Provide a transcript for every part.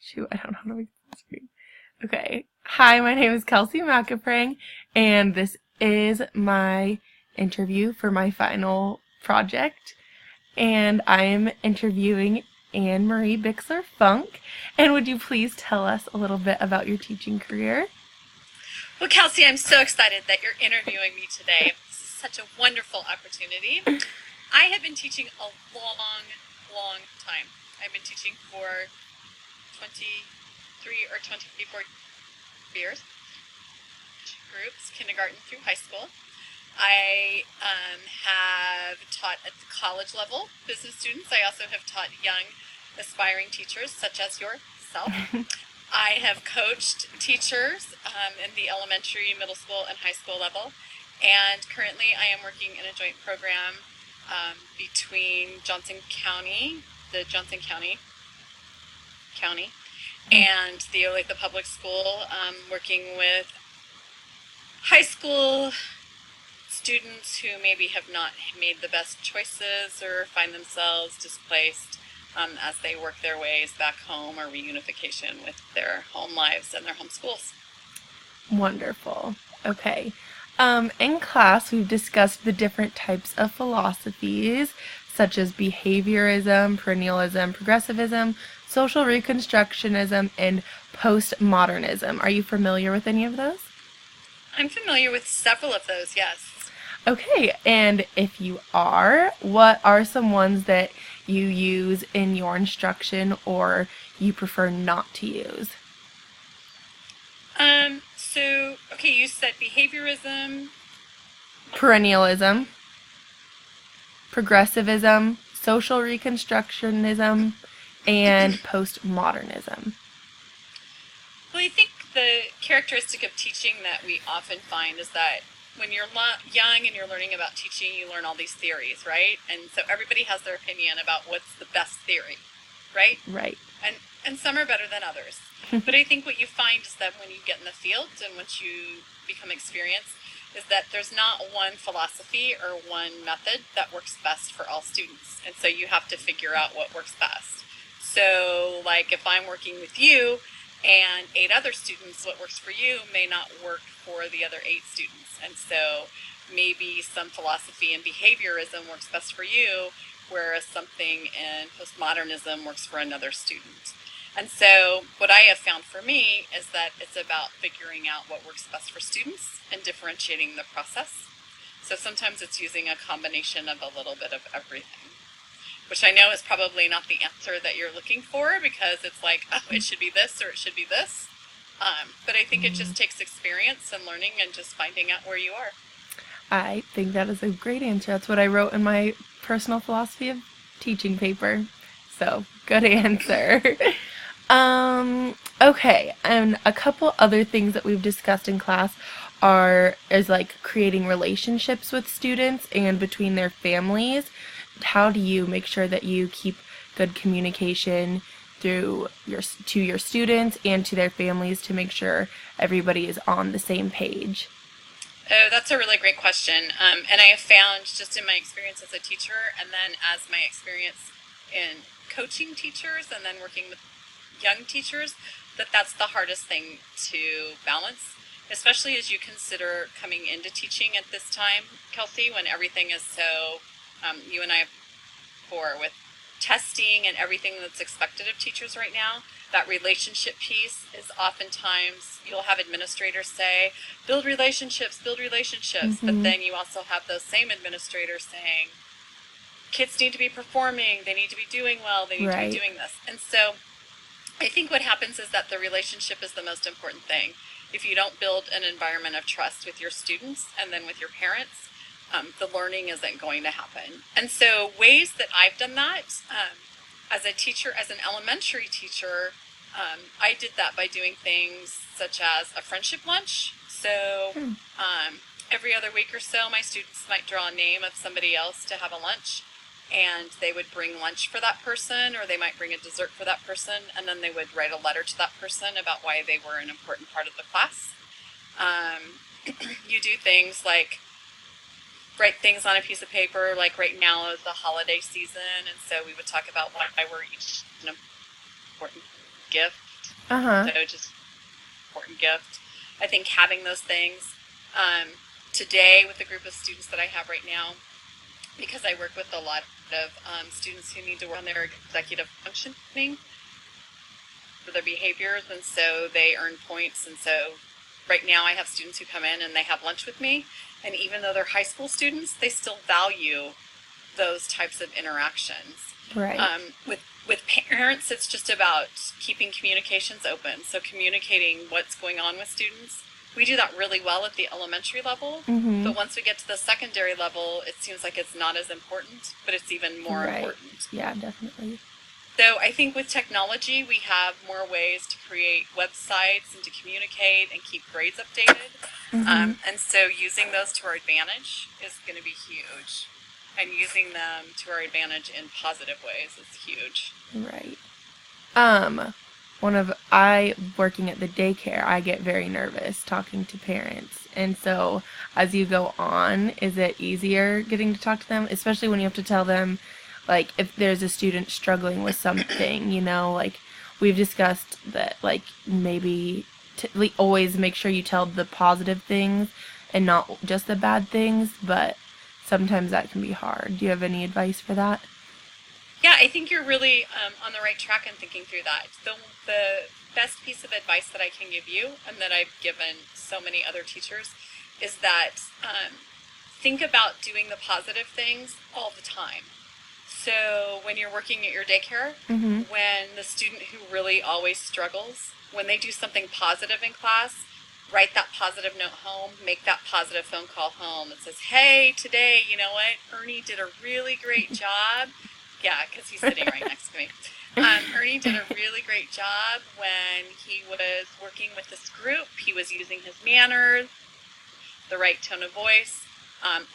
Shoot, I don't know how to make the screen. Okay. Hi, my name is Kelsey McAprang, and this is my interview for my final project. And I'm interviewing Anne Marie Bixler Funk. And would you please tell us a little bit about your teaching career? Well, Kelsey, I'm so excited that you're interviewing me today. This is such a wonderful opportunity. I have been teaching a long time. I've been teaching for 23 or 24 years, groups, kindergarten through high school. I have taught at the college level business students. I also have taught young aspiring teachers such as yourself. I have coached teachers in the elementary, middle school, and high school level. And currently I am working in a joint program between the Johnson County, and the Olathe Public School, working with high school students who maybe have not made the best choices or find themselves displaced as they work their ways back home or reunification with their home lives and their home schools. Wonderful. Okay. In class, we've discussed the different types of philosophies, such as behaviorism, perennialism, progressivism, social reconstructionism, and postmodernism. Are you familiar with any of those? I'm familiar with several of those, yes. Okay, and if you are, what are some ones that you use in your instruction or you prefer not to use? Okay, you said behaviorism, Perennialism, progressivism, social reconstructionism, and postmodernism. Well, I think the characteristic of teaching that we often find is that when you're young and you're learning about teaching, you learn all these theories, right? And so everybody has their opinion about what's the best theory, right? Right. And some are better than others. But I think what you find is that when you get in the field and once you become experienced, is that there's not one philosophy or one method that works best for all students. And so you have to figure out what works best. So, like if I'm working with you and 8 other students, what works for you may not work for the other 8 students. And so maybe some philosophy in behaviorism works best for you, whereas something in postmodernism works for another student. And so what I have found for me is that it's about figuring out what works best for students and differentiating the process. So sometimes it's using a combination of a little bit of everything, which I know is probably not the answer that you're looking for, because it's like, oh, it should be this or it should be this. But I think it just takes experience and learning and just finding out where you are. I think that is a great answer. That's what I wrote in my personal philosophy of teaching paper. So, good answer. Okay, and a couple other things that we've discussed in class is like creating relationships with students and between their families. How do you make sure that you keep good communication to your students and to their families to make sure everybody is on the same page? Oh, that's a really great question. And I have found just in my experience as a teacher and then as my experience in coaching teachers and then working with young teachers, that that's the hardest thing to balance, especially as you consider coming into teaching at this time, Kelsey, when everything is so, you and I have before with testing and everything that's expected of teachers right now. That relationship piece is oftentimes, you'll have administrators say, build relationships, but then you also have those same administrators saying, kids need to be performing, they need to be doing well, they need to be doing this. And so I think what happens is that the relationship is the most important thing. If you don't build an environment of trust with your students and then with your parents, the learning isn't going to happen. And so ways that I've done that as a teacher, as an elementary teacher, I did that by doing things such as a friendship lunch. So every other week or so, my students might draw a name of somebody else to have a lunch, and they would bring lunch for that person, or they might bring a dessert for that person, and then they would write a letter to that person about why they were an important part of the class. You do things like write things on a piece of paper, like right now is the holiday season, and so we would talk about why we're each an important gift Uh-huh. So just important gift. I think having those things. Today, with the group of students that I have right now, because I work with a lot of students who need to work on their executive functioning for their behaviors, and so they earn points. And so right now I have students who come in and they have lunch with me, and even though they're high school students, they still value those types of interactions. Right. With parents, it's just about keeping communications open. So communicating what's going on with students. We do that really well at the elementary level, Mm-hmm. but once we get to the secondary level, it seems like it's not as important, but it's even more Right. important. Yeah, definitely. So I think with technology, we have more ways to create websites and to communicate and keep grades updated. Mm-hmm. And so using those to our advantage is going to be huge. And using them to our advantage in positive ways is huge. Right. Um, I working at the daycare, I get very nervous talking to parents. And so as you go on, is it easier getting to talk to them, especially when you have to tell them like if there's a student struggling with something, like we've discussed that like maybe always make sure you tell the positive things and not just the bad things, but sometimes that can be hard. Do you have any advice for that? Yeah, I think you're really on the right track in thinking through that. The best piece of advice that I can give you, and that I've given so many other teachers, is that think about doing the positive things all the time. So when you're working at your daycare, Mm-hmm. when the student who really always struggles, when they do something positive in class, write that positive note home, make that positive phone call home that says, hey, today, you know what, Ernie did a really great job. Yeah, because he's sitting right next to me. Ernie did a really great job when he was working with this group. He was using his manners, the right tone of voice,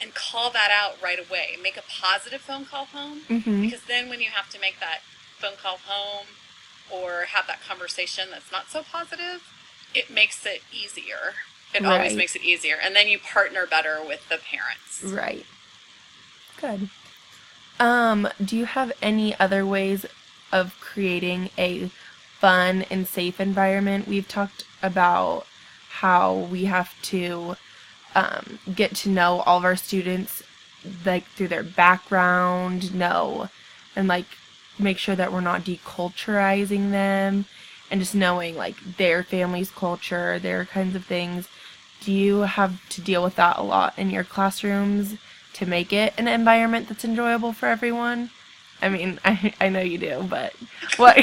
and call that out right away. Make a positive phone call home, Mm-hmm. because then when you have to make that phone call home or have that conversation that's not so positive, it makes it easier. It always Right. makes it easier. And then you partner better with the parents. Right. Good. Do you have any other ways of creating a fun and safe environment? We've talked about how we have to get to know all of our students like through their background, and like make sure that we're not deculturizing them and just knowing like their family's culture, their kinds of things. Do you have to deal with that a lot in your classrooms to make it an environment that's enjoyable for everyone? I mean, I know you do, but what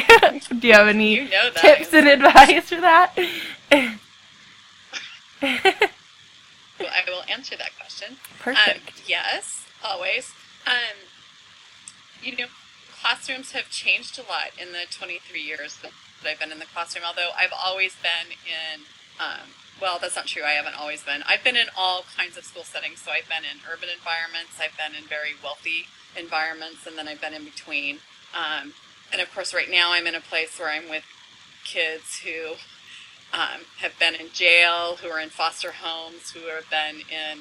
do you have any You know that tips and answer. advice for that? Well, I will answer that question. Perfect. Yes, always. Um, classrooms have changed a lot in the 23 years that I've been in the classroom, although I've always been in, well, that's not true. I haven't always been. I've been in all kinds of school settings. So I've been in urban environments, I've been in very wealthy environments, and then I've been in between. And of course, right now I'm in a place where I'm with kids who have been in jail, who are in foster homes, who have been in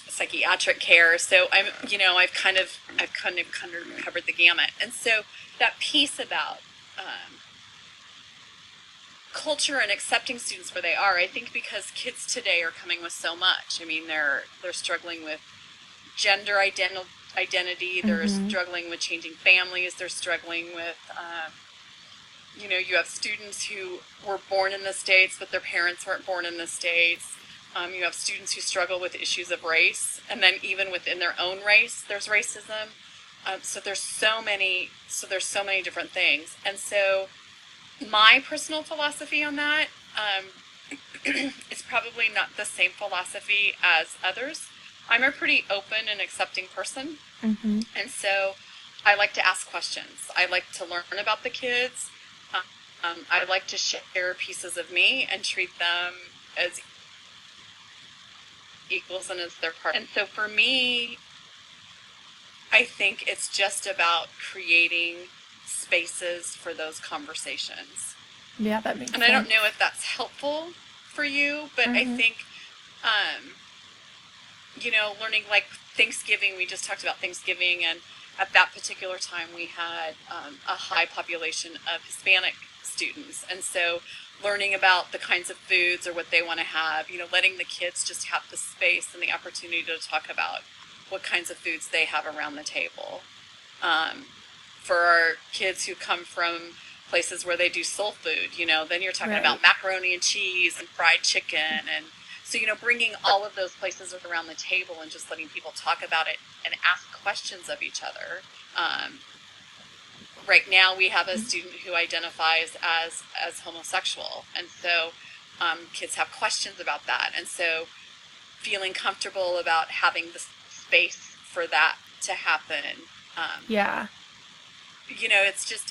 psychiatric care. So I've kind of covered the gamut. And so that piece about culture and accepting students where they are, I think because kids today are coming with so much. I mean, they're struggling with gender identity. They're Mm-hmm. struggling with changing families. They're struggling with you have students who were born in the States, but their parents weren't born in the States. You have students who struggle with issues of race, and then even within their own race, there's racism. So there's so many different things. And so my personal philosophy on that is probably not the same philosophy as others. I'm a pretty open and accepting person, Mm-hmm. and so I like to ask questions. I like to learn about the kids. I like to share pieces of me and treat them as equals and as their part. And so for me, I think it's just about creating spaces for those conversations. Yeah, that makes And I don't sense. know if that's helpful for you, but I Mm-hmm. think, um, learning like Thanksgiving, we just talked about Thanksgiving, and at that particular time we had a high population of Hispanic students. And so learning about the kinds of foods or what they want to have, letting the kids just have the space and the opportunity to talk about what kinds of foods they have around the table. For our kids who come from places where they do soul food, then you're talking about macaroni and cheese and fried chicken. And so, bringing all of those places around the table and just letting people talk about it and ask questions of each other. Right now we have a student who identifies as homosexual. And so kids have questions about that. And so feeling comfortable about having the space for that to happen.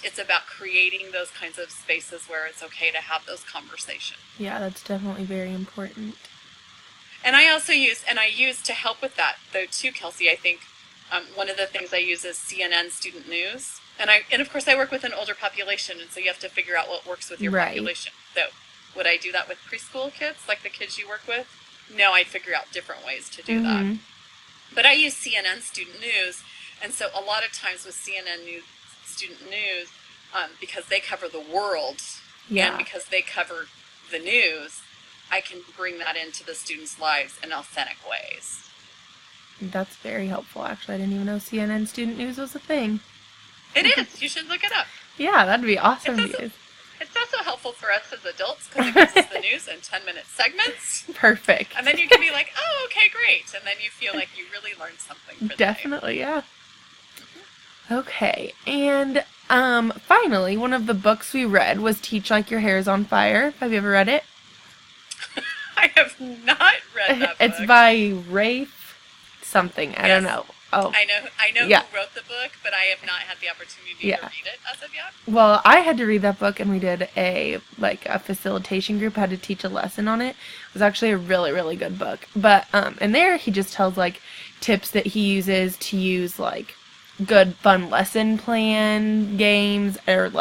It's about creating those kinds of spaces where it's okay to have those conversations. Yeah, that's definitely very important. And I also use to help with that, though, too, Kelsey, I think one of the things I use is CNN Student News. And of course, I work with an older population, and so you have to figure out what works with your population. So would I do that with preschool kids, like the kids you work with? No, I'd figure out different ways to do that. But I use CNN Student News, and so a lot of times with Student News, because they cover the world, and because they cover the news, I can bring that into the students' lives in authentic ways. That's very helpful, actually. I didn't even know CNN Student News was a thing. It is. You should look it up. Yeah, that'd be awesome. It's also helpful for us as adults because it gives us the news in 10-minute segments. Perfect. And then you can be like, oh, okay, great. And then you feel like you really learned something for the day. Definitely, yeah. Okay, and finally, one of the books we read was Teach Like Your Hair's on Fire. Have you ever read it? I have not read that book. It's by Rafe something. I don't know. Oh, I know who wrote the book, but I have not had the opportunity to read it as of yet. Well, I had to read that book, and we did a facilitation group. Had to teach a lesson on it. It was actually a really, really good book. But in there, he just tells tips that he uses to use good fun lesson plan games, or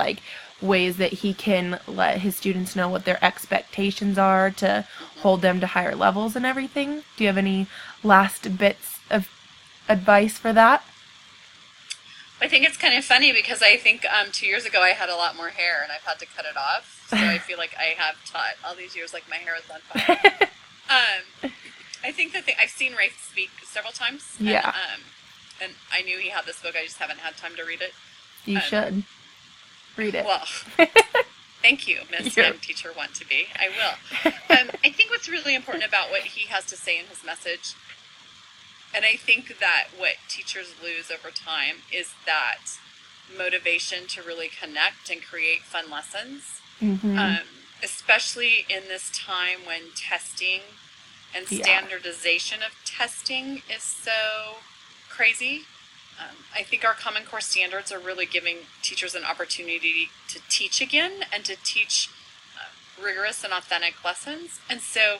ways that he can let his students know what their expectations are to hold them to higher levels and everything. Do you have any last bits of advice for that? I think it's kind of funny because I think 2 years ago I had a lot more hair and I've had to cut it off. So I feel like I have taught all these years my hair is on fire. I think I've seen Rafe speak several times. Yeah. And I knew he had this book. I just haven't had time to read it. You should read it. Well, thank you, Miss Young Teacher Want to Be. I will. I think what's really important about what he has to say in his message, and I think that what teachers lose over time, is that motivation to really connect and create fun lessons, especially in this time when testing and standardization of testing is so crazy. I think our Common Core standards are really giving teachers an opportunity to teach again and to teach rigorous and authentic lessons. And so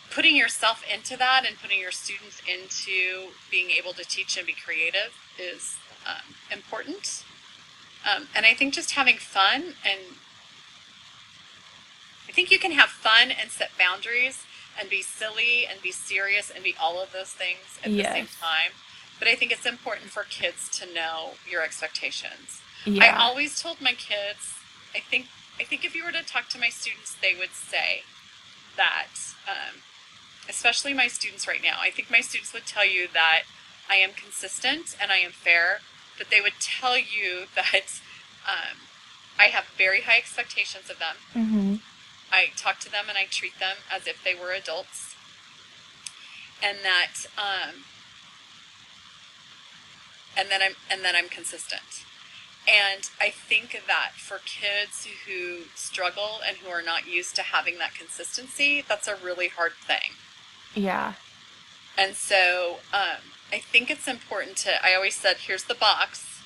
putting yourself into that and putting your students into being able to teach and be creative is important. And I think just having fun, and I think you can have fun and set boundaries and be silly and be serious and be all of those things at the same time. But I think it's important for kids to know your expectations. I always told my kids, I think if you were to talk to my students, they would say that, especially my students right now, I think my students would tell you that I am consistent and I am fair, but they would tell you that I have very high expectations of them. I talk to them and I treat them as if they were adults, and that and then I'm consistent. And I think that for kids who struggle and who are not used to having that consistency, that's a really hard thing. Yeah. And so I think it's important I always said, here's the box,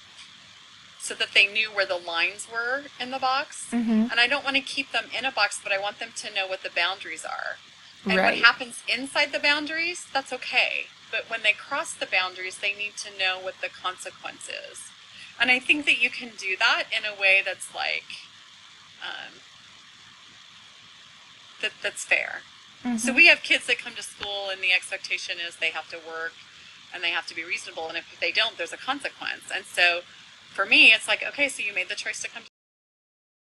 so that they knew where the lines were in the box. And I don't want to keep them in a box, but I want them to know what the boundaries are. And what happens inside the boundaries, that's okay. But when they cross the boundaries, they need to know what the consequence is. And I think that you can do that in a way that's that's fair. So we have kids that come to school and the expectation is they have to work and they have to be reasonable. And if they don't, there's a consequence. And so for me, it's okay, so you made the choice to come